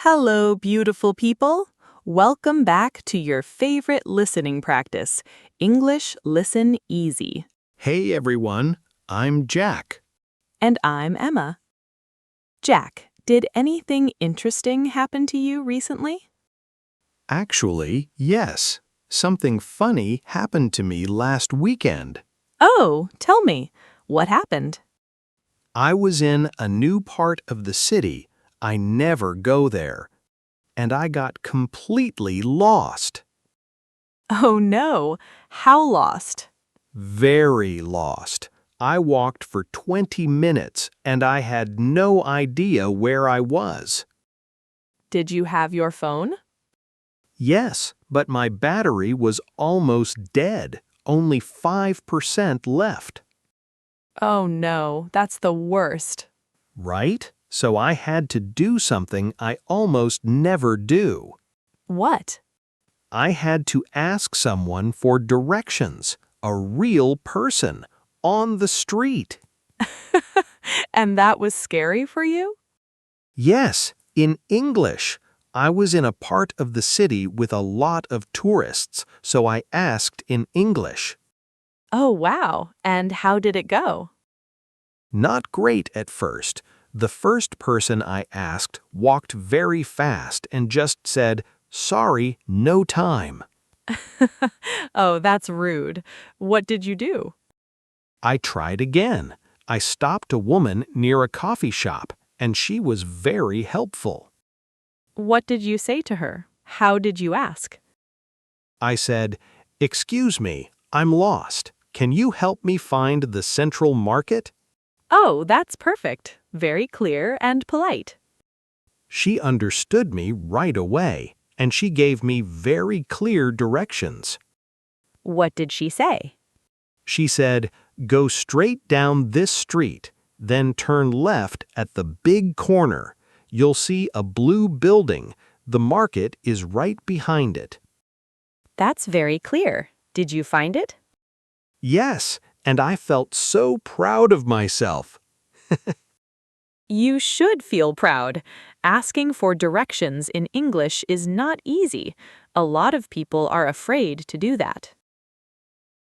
Hello, beautiful people. Welcome back to your favorite listening practice, English Listen Easy. Hey everyone, I'm Jack. And I'm Emma. Jack, did anything interesting happen to you recently? Actually, yes, something funny happened to me last weekend. Oh, tell me, what happened? I was in a new part of the city. I never go there. And I got completely lost. Oh no, how lost? Very lost. I walked for 20 minutes and I had no idea where I was. Did you have your phone? Yes, but my battery was almost dead. Only 5% left. Oh no, that's the worst. Right? So I had to do something I almost never do. What? I had to ask someone for directions, a real person, on the street. And that was scary for you? Yes, in English. I was in a part of the city with a lot of tourists, so I asked in English. Oh wow, and how did it go? Not great at first. The first person I asked walked very fast and just said, "Sorry, no time." Oh, that's rude. What did you do? I tried again. I stopped a woman near a coffee shop, and she was very helpful. What did you say to her? How did you ask? I said, "Excuse me, I'm lost. Can you help me find the Central Market?" Oh, that's perfect. Very clear and polite. She understood me right away, and she gave me very clear directions. What did she say? She said, "Go straight down this street, then turn left at the big corner. You'll see a blue building. The market is right behind it." That's very clear. Did you find it? Yes, and I felt so proud of myself. You should feel proud. Asking for directions in English is not easy. A lot of people are afraid to do that.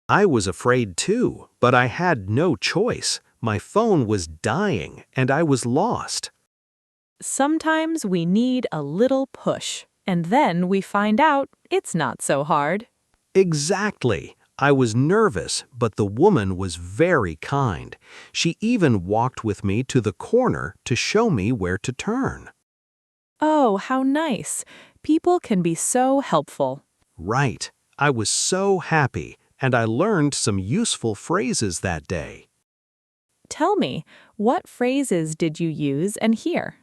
I was afraid too, but I had no choice. My phone was dying, and I was lost. Sometimes we need a little push, and then we find out it's not so hard. Exactly. I was nervous, but the woman was very kind. She even walked with me to the corner to show me where to turn. Oh, how nice. People can be so helpful. Right. I was so happy, and I learned some useful phrases that day. Tell me, what phrases did you use and hear?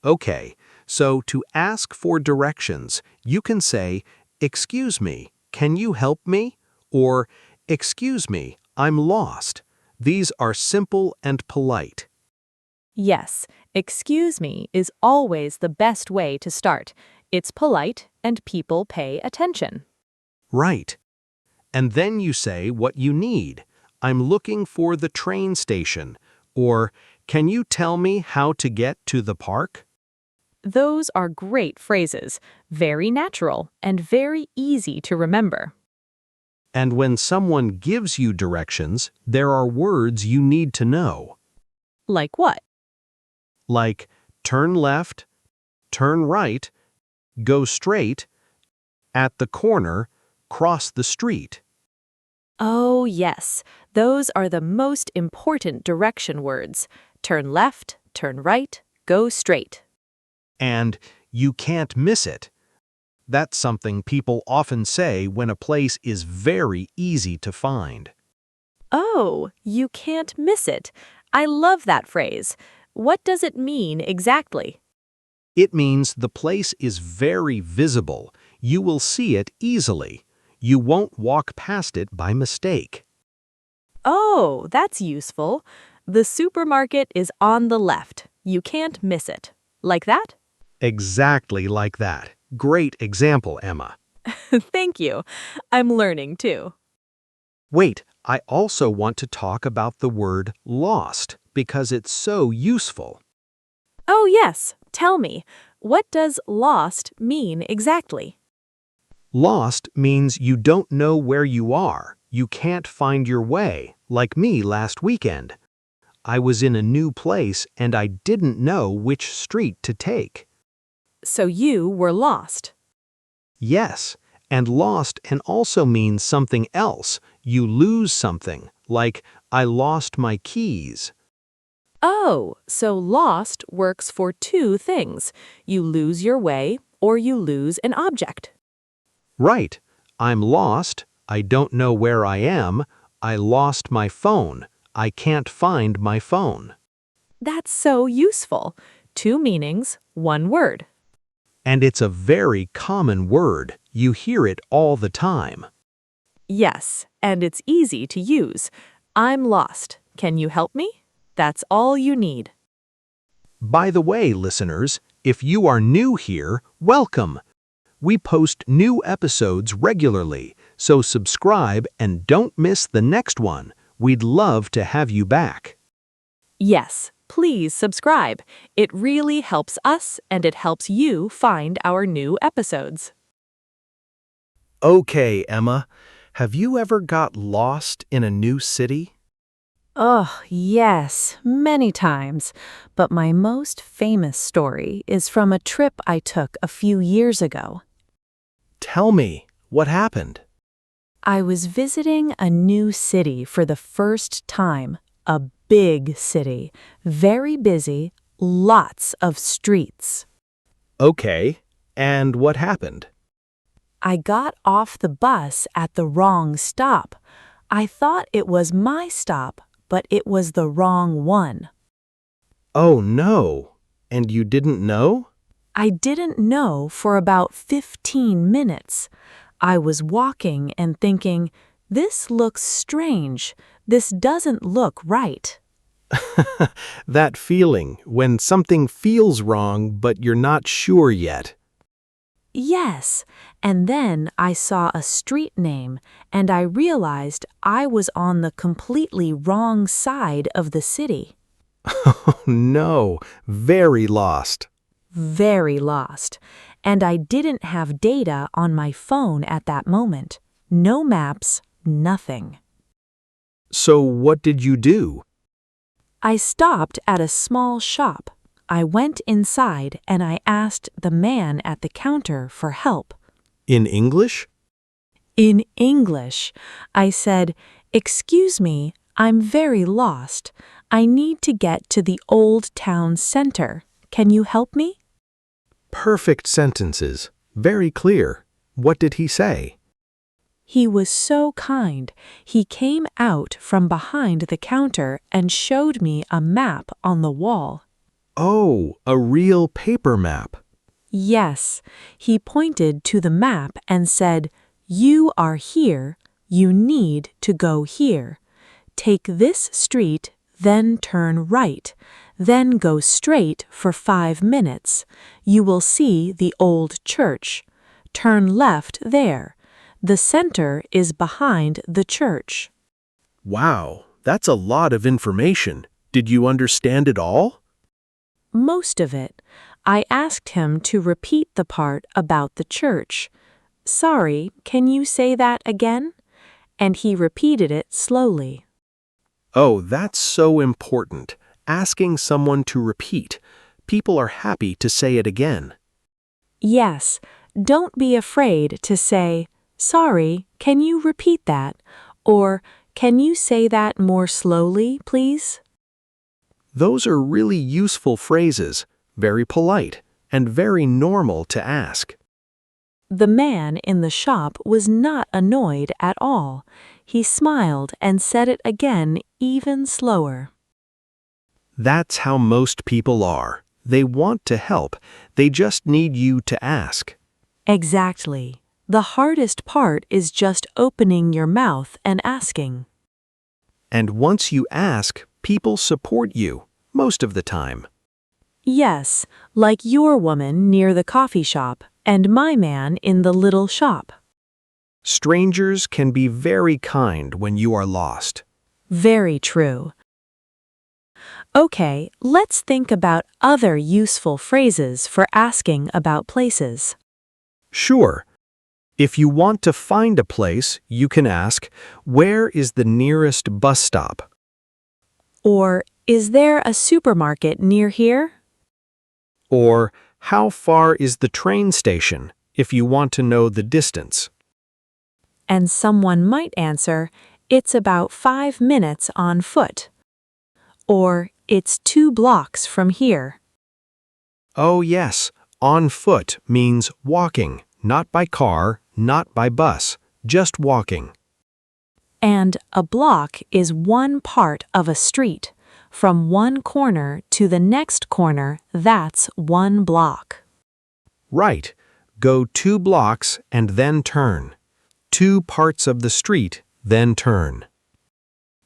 Okay, so to ask for directions, you can say, "Excuse me, can you help me?" Or, "Excuse me, I'm lost." These are simple and polite. Yes, excuse me is always the best way to start. It's polite and people pay attention. Right. And then you say what you need. "I'm looking for the train station." Or, "Can you tell me how to get to the park?" Those are great phrases, very natural and very easy to remember. And when someone gives you directions, there are words you need to know. Like what? Like turn left, turn right, go straight, at the corner, cross the street. Oh, yes, those are the most important direction words. Turn left, turn right, go straight. And you can't miss it. That's something people often say when a place is very easy to find. Oh, you can't miss it. I love that phrase. What does it mean exactly? It means the place is very visible. You will see it easily. You won't walk past it by mistake. Oh, that's useful. The supermarket is on the left. You can't miss it. Like that? Exactly like that. Great example, Emma. Thank you. I'm learning too. Wait, I also want to talk about the word lost because it's so useful. Oh, yes. Tell me, What does lost mean exactly? Lost means you don't know where you are. You can't find your way, like me last weekend. I was in a new place and I didn't know which street to take. So you were lost. Yes, and lost can also mean something else. You lose something, like I lost my keys. Oh, so lost works for two things. You lose your way or you lose an object. Right, I'm lost. I don't know where I am. I lost my phone. I can't find my phone. That's so useful. Two meanings, one word. And it's a very common word. You hear it all the time. Yes, and it's easy to use. I'm lost. Can you help me? That's all you need. By the way, listeners, if you are new here, welcome. We post new episodes regularly, so subscribe and don't miss the next one. We'd love to have you back. Yes, please subscribe. It really helps us and it helps you find our new episodes. Okay, Emma, have you ever got lost in a new city? Oh, yes, many times. But my most famous story is from a trip I took a few years ago. Tell me, what happened? I was visiting a new city for the first time, a big city, very busy, lots of streets. Okay, and what happened? I got off the bus at the wrong stop. I thought it was my stop, but it was the wrong one. Oh no, and you didn't know? I didn't know for about 15 minutes. I was walking and thinking, this looks strange. This doesn't look right. That feeling, when something feels wrong but you're not sure yet. Yes, and then I saw a street name and I realized I was on the completely wrong side of the city. Oh no, very lost. Very lost. And I didn't have data on my phone at that moment. No maps, nothing. So what did you do? I stopped at a small shop. I went inside and I asked the man at the counter for help. In English? In English, I said, "Excuse me, I'm very lost. I need to get to the old town center. Can you help me?" Perfect sentences. Very clear. What did he say? He was so kind. He came out from behind the counter and showed me a map on the wall. Oh, a real paper map. Yes, he pointed to the map and said, "You are here. You need to go here. Take this street, then turn right. Then go straight for 5 minutes. You will see the old church. Turn left there. The center is behind the church." Wow, that's a lot of information. Did you understand it all? Most of it. I asked him to repeat the part about the church. "Sorry, can you say that again?" And he repeated it slowly. Oh, that's so important. Asking someone to repeat. People are happy to say it again. Yes, don't be afraid to say, "Sorry, can you repeat that?" Or, "Can you say that more slowly, please?" Those are really useful phrases, very polite, and very normal to ask. The man in the shop was not annoyed at all. He smiled and said it again even slower. That's how most people are. They want to help. They just need you to ask. Exactly. The hardest part is just opening your mouth and asking. And once you ask, people support you, most of the time. Yes, like your woman near the coffee shop and my man in the little shop. Strangers can be very kind when you are lost. Very true. Okay, let's think about other useful phrases for asking about places. Sure. If you want to find a place, you can ask, "Where is the nearest bus stop?" Or, is there a supermarket near here? Or, "How far is the train station?" if you want to know the distance. And someone might answer, it's about 5 minutes on foot. Or, it's 2 blocks from here. Oh yes, on foot means walking, not by car, not by bus, just walking. And a block is one part of a street. From one corner to the next corner, that's 1 block. Right. Go 2 blocks and then turn. 2 parts of the street, then turn.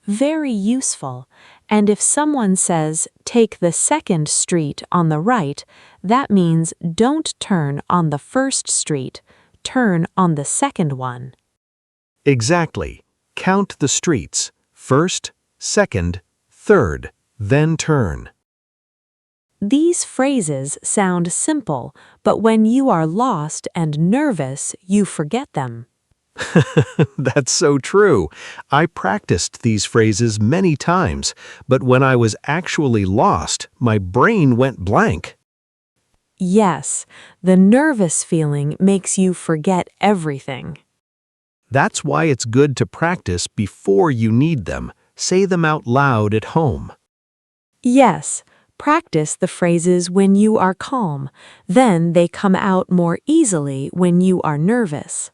Very useful. And if someone says, take the second street on the right, that means don't turn on the first street, turn on the second one. Exactly. Count the streets. First, second, third, then turn. These phrases sound simple, but when you are lost and nervous, you forget them. That's so true. I practiced these phrases many times, but when I was actually lost, my brain went blank. Yes, the nervous feeling makes you forget everything. That's why it's good to practice before you need them. Say them out loud at home. Yes, practice the phrases when you are calm. Then they come out more easily when you are nervous.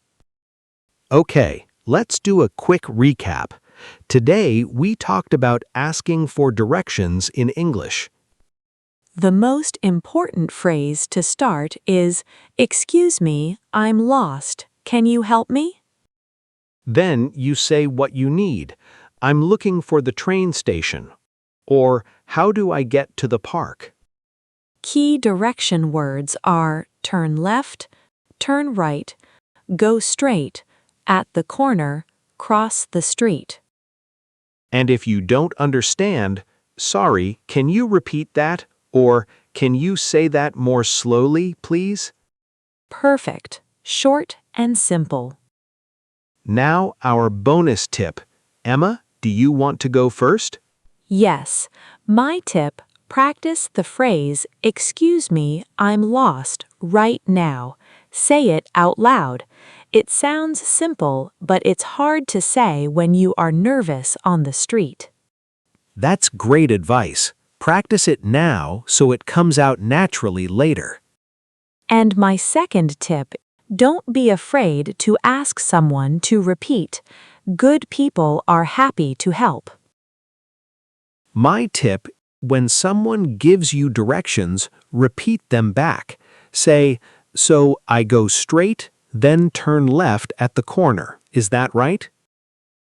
Okay, let's do a quick recap. Today, we talked about asking for directions in English. The most important phrase to start is, "Excuse me, I'm lost. Can you help me?" Then you say what you need. I'm looking for the train station. Or, how do I get to the park? Key direction words are turn left, turn right, go straight, at the corner, cross the street. And if you don't understand, sorry, can you repeat that? Or, can you say that more slowly, please? Perfect, short and simple. Now our bonus tip. Emma, do you want to go first? Yes, my tip, practice the phrase, "Excuse me, I'm lost," right now. Say it out loud. It sounds simple, but it's hard to say when you are nervous on the street. That's great advice. Practice it now so it comes out naturally later. And my second tip, don't be afraid to ask someone to repeat. Good people are happy to help. My tip, when someone gives you directions, repeat them back. Say, so I go straight, then turn left at the corner. Is that right?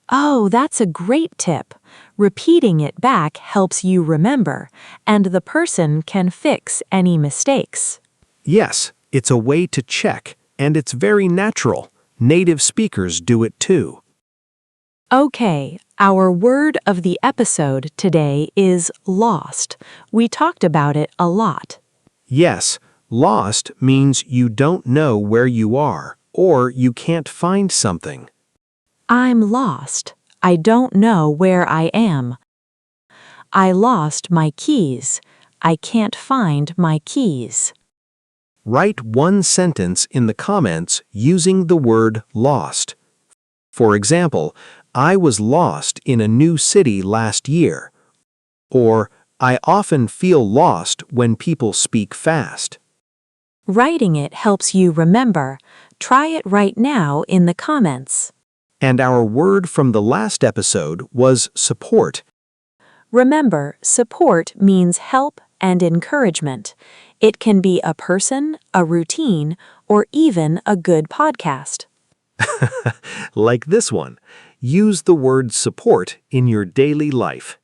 Oh, that's a great tip. Repeating it back helps you remember, and the person can fix any mistakes. Yes, it's a way to check, and it's very natural. Native speakers do it too. Okay, our word of the episode today is lost. We talked about it a lot. Yes, lost means you don't know where you are, or you can't find something. I'm lost. I don't know where I am. I lost my keys. I can't find my keys. Write one sentence in the comments using the word lost. For example, I was lost in a new city last year. Or, I often feel lost when people speak fast. Writing it helps you remember. Try it right now in the comments. And our word from the last episode was support. Remember, support means help and encouragement. It can be a person, a routine, or even a good podcast. Like this one. Use the word support in your daily life.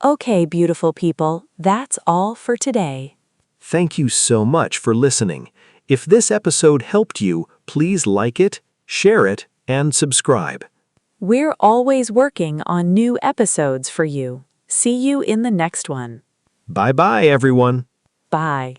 Okay, beautiful people, that's all for today. Thank you so much for listening. If this episode helped you, please like it, share it, and subscribe. We're always working on new episodes for you. See you in the next one. Bye-bye, everyone. Bye.